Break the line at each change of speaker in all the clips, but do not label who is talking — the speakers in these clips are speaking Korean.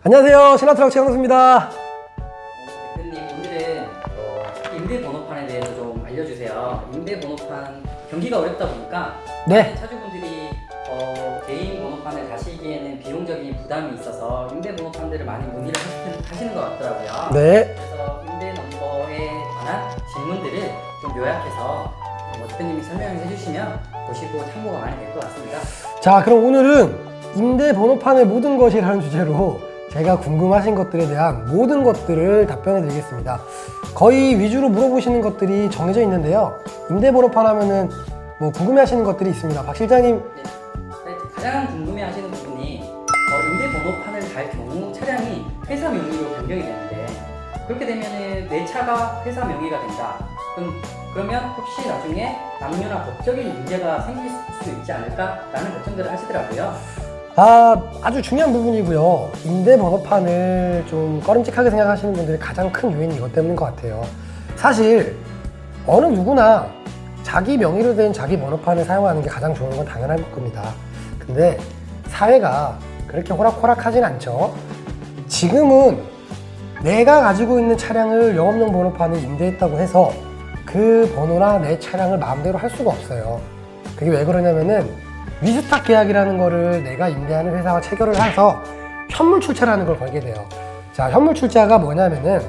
안녕하세요. 신한트럭 최영수입니다.
대표님, 오늘은 임대번호판에 대해서 좀 알려주세요. 임대번호판 경기가 어렵다 보니까
네.
차주분들이 개인 번호판을 가시기에는 비용적인 부담이 있어서 임대번호판들을 많이 문의를 하시는 것 같더라고요.
네.
그래서 임대 넘버에 관한 질문들을 좀 요약해서 대표님이 설명해 주시면 보시고 참고가 많이 될 것 같습니다.
자, 그럼 오늘은 임대 번호판의 모든 것이라는 주제로 제가 궁금하신 것들에 대한 모든 것들을 답변해 드리겠습니다. 거의 위주로 물어보시는 것들이 정해져 있는데요. 임대 번호판 하면은 뭐 궁금해 하시는 것들이 있습니다. 박 실장님.
네, 가장 궁금해 하시는 부분이 임대 번호판을 달 경우 차량이 회사 명의로 변경이 되는데, 그렇게 되면은 내 차가 회사 명의가 된다. 그러면 혹시 나중에 남녀나 법적인 문제가 생길 수 있지 않을까라는 걱정들을 하시더라고요.
아주 중요한 부분이고요. 임대 번호판을 좀 꺼림칙하게 생각하시는 분들이 가장 큰 요인이 이것 때문인 것 같아요. 사실 어느 누구나 자기 명의로 된 자기 번호판을 사용하는 게 가장 좋은 건 당연한 겁니다. 근데 사회가 그렇게 호락호락하진 않죠. 지금은 내가 가지고 있는 차량을 영업용 번호판을 임대했다고 해서 그 번호나 내 차량을 마음대로 할 수가 없어요. 그게 왜 그러냐면은 위스탁 계약이라는 거를 내가 임대하는 회사와 체결을 해서 현물 출자라는 걸 걸게 돼요. 자, 현물 출자가 뭐냐면은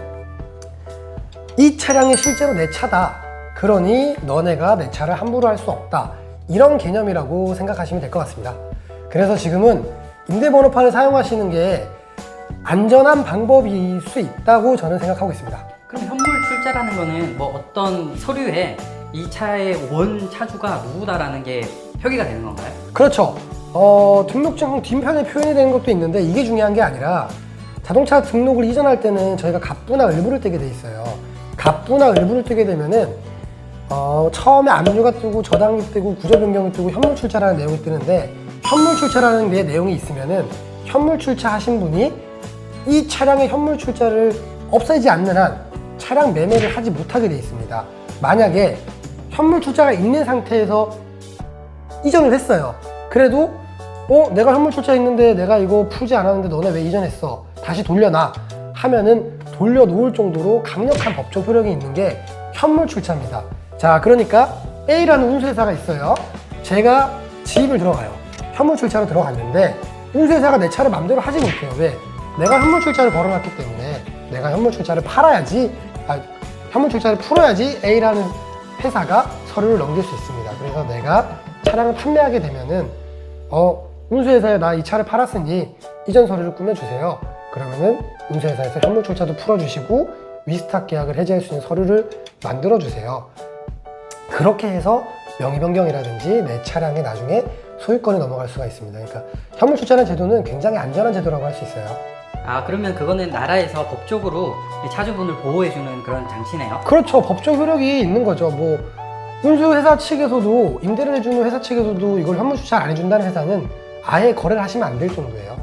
이 차량이 실제로 내 차다. 그러니 너네가 내 차를 함부로 할 수 없다. 이런 개념이라고 생각하시면 될 것 같습니다. 그래서 지금은 임대번호판을 사용하시는 게 안전한 방법일 수 있다고 저는 생각하고 있습니다.
그럼 현물 출자라는 거는 뭐 어떤 서류에 이 차의 원 차주가 누구다라는 게 표기가 되는 건가요?
그렇죠. 등록증 뒷편에 표현이 되는 것도 있는데 이게 중요한 게 아니라 자동차 등록을 이전할 때는 저희가 갑부나 을부를 떼게 돼 있어요. 갑부나 을부를 떼게 되면은 처음에 압류가 뜨고 저당이 뜨고 구조 변경이 뜨고 현물 출자라는 내용이 뜨는데, 현물 출자라는 게 내용이 있으면은 현물 출자하신 분이 이 차량의 현물 출자를 없애지 않는 한 차량 매매를 하지 못하게 돼 있습니다. 만약에 현물 출자가 있는 상태에서 이전을 했어요. 그래도 내가 현물 출자했는데 내가 이거 풀지 않았는데 너네 왜 이전했어? 다시 돌려놔 하면은 돌려놓을 정도로 강력한 법적 효력이 있는 게 현물 출자입니다. 자, 그러니까 A라는 운수회사가 있어요. 제가 지입을 들어가요. 현물 출자로 들어갔는데 운수회사가 내 차를 맘대로 하지 못해요. 왜? 내가 현물 출자를 걸어놨기 때문에 내가 현물 출자를 현물 출자를 풀어야지 A라는 회사가 서류를 넘길 수 있습니다. 그래서 내가 차량을 판매하게 되면은 운수회사에 나 이 차를 팔았으니 이전 서류를 꾸며주세요. 그러면은 운수회사에서 현물 출자도 풀어주시고 위스탁 계약을 해지할 수 있는 서류를 만들어주세요. 그렇게 해서 명의 변경이라든지 내 차량에 나중에 소유권이 넘어갈 수가 있습니다. 그러니까 현물 출자라는 제도는 굉장히 안전한 제도라고 할 수 있어요.
그러면 그거는 나라에서 법적으로 이 차주분을 보호해주는 그런 장치네요?
그렇죠. 법적 효력이 있는 거죠. 뭐 운수회사 측에서도, 임대를 해주는 회사 측에서도 이걸 현물 출자 안 해준다는 회사는 아예 거래를 하시면 안 될 정도예요.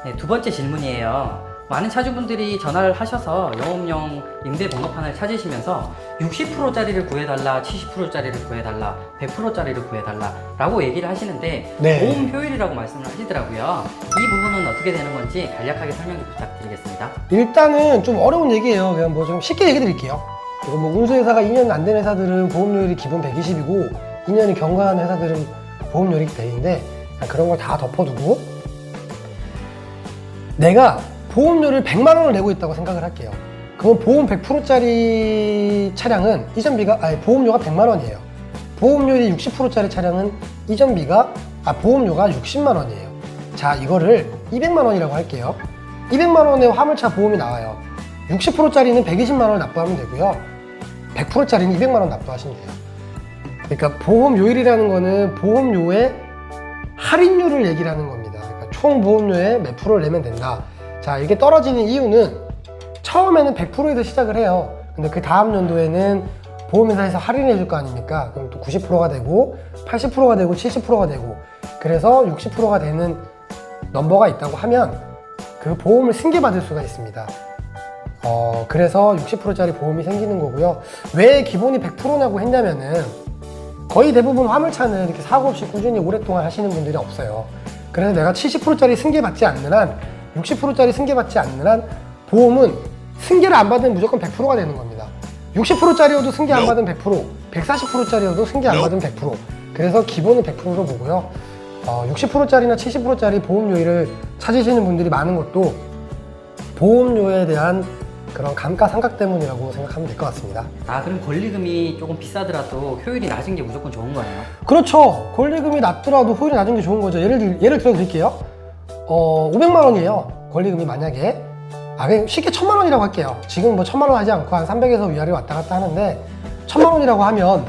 네, 두 번째 질문이에요. 많은 차주분들이 전화를 하셔서 영업용 임대번호판을 찾으시면서 60%짜리를 구해달라, 70%짜리를 구해달라, 100%짜리를 구해달라 라고 얘기를 하시는데,
네.
보험 효율이라고 말씀을 하시더라고요. 이 부분은 어떻게 되는 건지 간략하게 설명 좀 부탁드리겠습니다.
일단은 좀 어려운 얘기예요. 그냥 뭐 좀 쉽게 얘기 드릴게요. 그리고 뭐 운수회사가 2년 안 된 회사들은 보험료율이 기본 120이고 2년이 경과한 회사들은 보험료율이 100인데, 그런 걸 다 덮어두고 내가 보험료를 100만 원을 내고 있다고 생각을 할게요. 그럼 보험 100%짜리 차량은 보험료가 100만 원이에요. 보험료율이 60%짜리 차량은 보험료가 60만 원이에요. 자, 이거를 200만 원이라고 할게요. 200만 원의 화물차 보험이 나와요. 60%짜리는 120만 원을 납부하면 되고요. 100%짜리는 200만 원 납부하시면 돼요. 그러니까 보험료율이라는 거는 보험료의 할인율을 얘기를 하는 겁니다. 그러니까 총 보험료의 몇 프로를 내면 된다. 자, 이게 떨어지는 이유는 처음에는 100%에서 시작을 해요. 근데 그 다음 연도에는 보험회사에서 할인해 줄 거 아닙니까? 그럼 또 90%가 되고 80%가 되고 70%가 되고, 그래서 60%가 되는 넘버가 있다고 하면 그 보험을 승계받을 수가 있습니다. 그래서 60%짜리 보험이 생기는 거고요. 왜 기본이 100%냐고 했냐면은 거의 대부분 화물차는 이렇게 사고 없이 꾸준히 오랫동안 하시는 분들이 없어요. 그래서 내가 70%짜리 승계받지 않는 한 60%짜리 승계받지 않는 한 보험은 승계를 안 받으면 무조건 100%가 되는 겁니다. 60%짜리여도 승계 안 받으면 100%, 140%짜리여도 승계 안 받으면 100%. 그래서 기본은 100%로 보고요. 60%짜리나 70%짜리 보험료율을 찾으시는 분들이 많은 것도 보험료에 대한 그런 감가상각 때문이라고 생각하면 될 것 같습니다.
아, 그럼 권리금이 조금 비싸더라도 효율이 낮은 게 무조건 좋은 거네요.
그렇죠. 권리금이 낮더라도 효율이 낮은 게 좋은 거죠. 예를 들어 드릴게요. 500만 원이에요. 권리금이 만약에. 그냥 쉽게 1000만 원이라고 할게요. 지금 뭐 1000만 원 하지 않고 한 300에서 위아래 왔다 갔다 하는데 1000만 원이라고 하면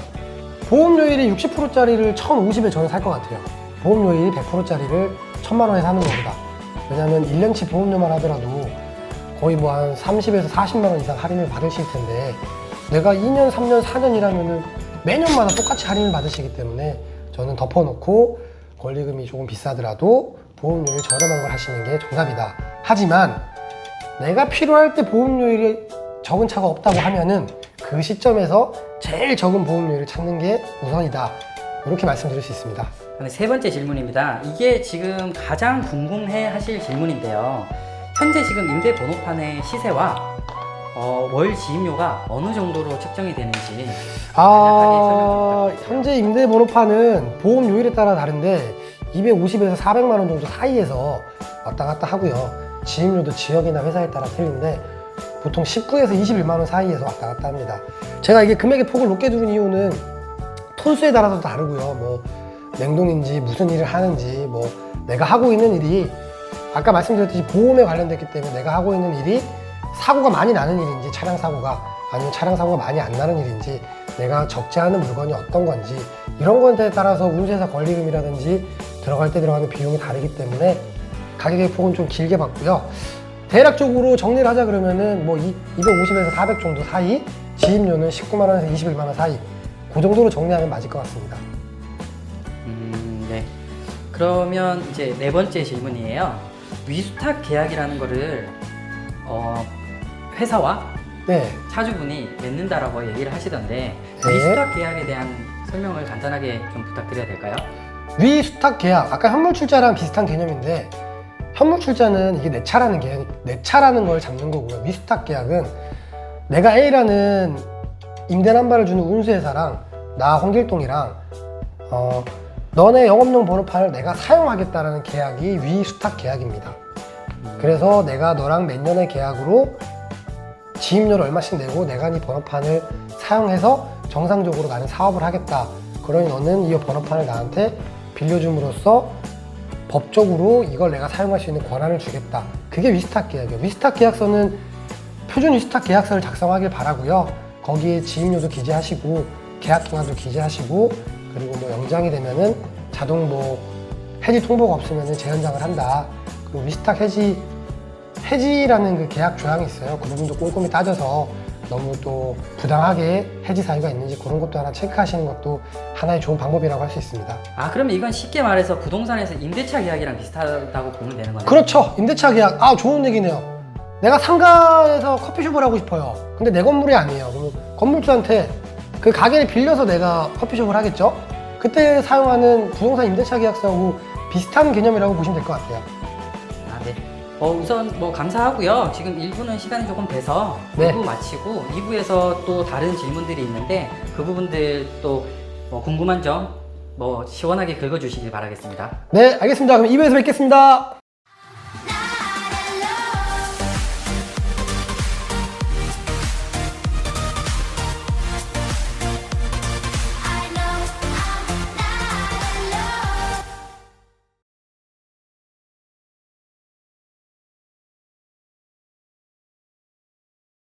보험료율이 60%짜리를 1050에 저는 살 것 같아요. 보험료율이 100%짜리를 1000만 원에 사는 것보다. 왜냐면 1년치 보험료만 하더라도 거의 뭐 한 30에서 40만 원 이상 할인을 받으실 텐데 내가 2년, 3년, 4년 일하면은 매년마다 똑같이 할인을 받으시기 때문에 저는 덮어놓고 권리금이 조금 비싸더라도 보험료율 저렴한 걸 하시는 게 정답이다. 하지만 내가 필요할 때 보험료율이 적은 차가 없다고 하면은 그 시점에서 제일 적은 보험료율을 찾는 게 우선이다. 이렇게 말씀드릴 수 있습니다.
그다음에 세 번째 질문입니다. 이게 지금 가장 궁금해 하실 질문인데요. 현재 지금 임대 번호판의 시세와 월 지임료가 어느 정도로 책정이 되는지 간략하게 설명 좀 부탁드릴게요.
현재 임대 번호판은 보험료율에 따라 다른데 250에서 400만 원 정도 사이에서 왔다 갔다 하고요. 지임료도 지역이나 회사에 따라 틀린데 보통 19에서 21만 원 사이에서 왔다 갔다 합니다. 제가 이게 금액의 폭을 높게 두는 이유는 톤수에 따라서 다르고요. 뭐 냉동인지 무슨 일을 하는지 뭐 내가 하고 있는 일이 아까 말씀드렸듯이 보험에 관련됐기 때문에 내가 하고 있는 일이 사고가 많이 나는 일인지 차량 사고가 아니면 차량 사고가 많이 안 나는 일인지 내가 적재 하는 물건이 어떤 건지 이런 것에 따라서 운수회사 권리금이라든지 들어갈 때 들어가는 비용이 다르기 때문에 가격의 폭은 좀 길게 받고요. 대략적으로 정리를 하자 그러면은 뭐 250에서 400 정도 사이, 지임료는 19만 원에서 21만 원 사이 그 정도로 정리하면 맞을 것 같습니다.
네. 그러면 이제 네 번째 질문이에요. 위수탁 계약이라는 거를 회사와
네.
차주분이 맺는다라고 얘기를 하시던데
네.
위수탁 계약에 대한 설명을 간단하게 좀 부탁드려야 될까요?
위수탁 계약, 아까 현물출자랑 비슷한 개념인데 현물출자는 이게 내 차라는 개념, 내 차라는 걸 잡는 거고요. 위수탁 계약은 내가 A라는 임대 남발을 주는 운수회사랑 나 홍길동이랑 너네 영업용 번호판을 내가 사용하겠다라는 계약이 위수탁 계약입니다. 그래서 내가 너랑 몇 년의 계약으로 지임료를 얼마씩 내고 내가 네 번호판을 사용해서 정상적으로 나는 사업을 하겠다. 그러니 너는 이 번호판을 나한테 빌려줌으로써 법적으로 이걸 내가 사용할 수 있는 권한을 주겠다. 그게 위수탁 계약이에요. 위수탁 계약서는 표준 위수탁 계약서를 작성하길 바라고요. 거기에 지임료도 기재하시고 계약 기간도 기재하시고 그리고 뭐 연장이 되면은 자동 뭐 해지 통보가 없으면은 재연장을 한다. 그리고 위수탁 해지라는 그 계약 조항이 있어요. 그 부분도 꼼꼼히 따져서 너무 또 부당하게 해지 사유가 있는지 그런 것도 하나 체크하시는 것도 하나의 좋은 방법이라고 할 수 있습니다.
아, 그러면 이건 쉽게 말해서 부동산에서 임대차 계약이랑 비슷하다고 보면 되는 거네요?
그렇죠. 임대차 계약. 좋은 얘기네요. 내가 상가에서 커피숍을 하고 싶어요. 근데 내 건물이 아니에요. 그러면 건물주한테 그 가게를 빌려서 내가 커피숍을 하겠죠? 그때 사용하는 부동산 임대차 계약서하고 비슷한 개념이라고 보시면 될 것 같아요.
아, 네. 우선 뭐 감사하고요. 지금 1부는 시간이 조금 돼서
네.
2부 마치고 2부에서 또 다른 질문들이 있는데 그 부분들 또 뭐 궁금한 점 뭐 시원하게 긁어주시길 바라겠습니다.
네, 알겠습니다. 그럼 2부에서 뵙겠습니다.